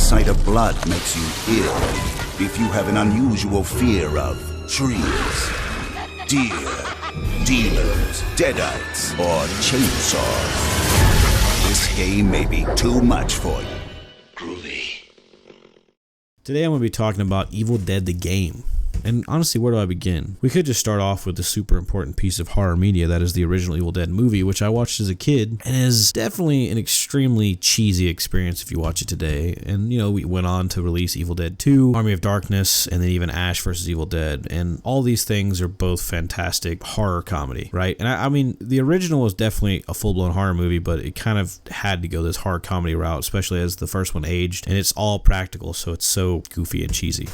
sight of blood makes you ill, if you have an unusual fear of trees, deer, demons, deadites, or chainsaws, this game may be too much for you. Groovy. Today I'm going to be talking about Evil Dead the game. And honestly, where do I begin? We could just start off with the super important piece of horror media that is the original Evil Dead movie, which I watched as a kid, and is definitely an extremely cheesy experience if you watch it today. And, you know, we went on to release Evil Dead 2, Army of Darkness, and then even Ash vs. Evil Dead. And all these things are both fantastic horror comedy, right? And I mean, the original was definitely a full-blown horror movie, but it kind of had to go this horror comedy route, especially as the first one aged. And it's all practical, so it's so goofy and cheesy.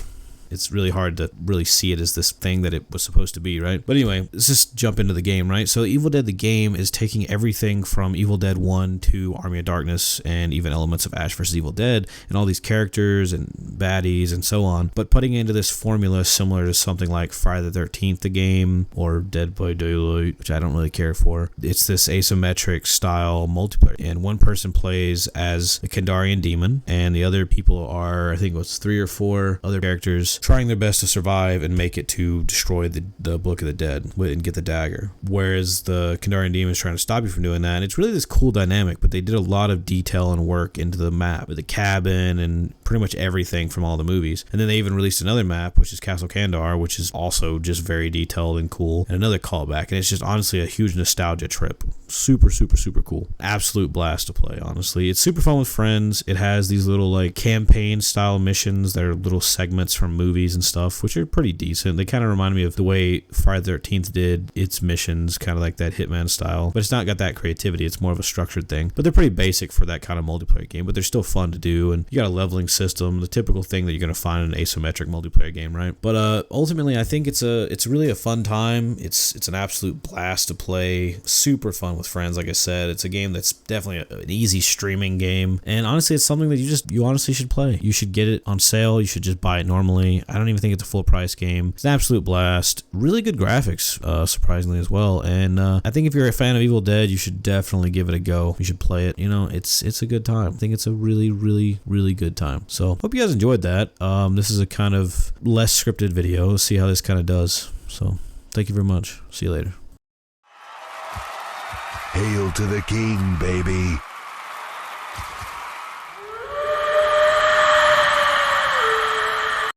It's really hard to really see it as this thing that it was supposed to be, right? But anyway, let's just jump into the game, right? So Evil Dead the game is taking everything from Evil Dead 1 to Army of Darkness and even elements of Ash vs. Evil Dead and all these characters and baddies and so on, but putting it into this formula similar to something like Friday the 13th the game or Dead by Daylight, which I don't really care for. It's this asymmetric style multiplayer, and one person plays as the Kandarian demon and the other people are, I think it was 3 or 4 other characters trying their best to survive and make it to destroy the Book of the Dead and get the dagger, whereas the Kandarian demon is trying to stop you from doing that. And it's really this cool dynamic, but they did a lot of detail and work into the map, the cabin and pretty much everything from all the movies. And then they even released another map, which is Castle Kandar, which is also just very detailed and cool, and another callback. And it's just honestly a huge nostalgia trip. Super, super, super cool. Absolute blast to play, honestly. It's super fun with friends. It has these little like campaign style missions that are little segments from movies and stuff, which are pretty decent. They kind of remind me of the way Friday the 13th did its missions, kind of like that Hitman style, but it's not got that creativity. It's more of a structured thing, but they're pretty basic for that kind of multiplayer game, but they're still fun to do. And you got a leveling system, the typical thing that you're going to find in an asymmetric multiplayer game, right? But ultimately I think it's really a fun time. It's an absolute blast to play. Super fun with friends. Like I said, it's a game that's definitely an easy streaming game, and honestly it's something that you honestly should play. You should get it on sale. You should just buy it normally. I don't even think it's a full price game. It's an absolute blast. Really good graphics, surprisingly as well. And I think if you're a fan of Evil Dead, you should definitely give it a go. You should play it. You know, it's a good time. I think it's a really, really, really good time. So hope you guys enjoyed that. This is a kind of less scripted video. Let's see how this kind of does. So thank you very much. See you later. Hail to the king, baby.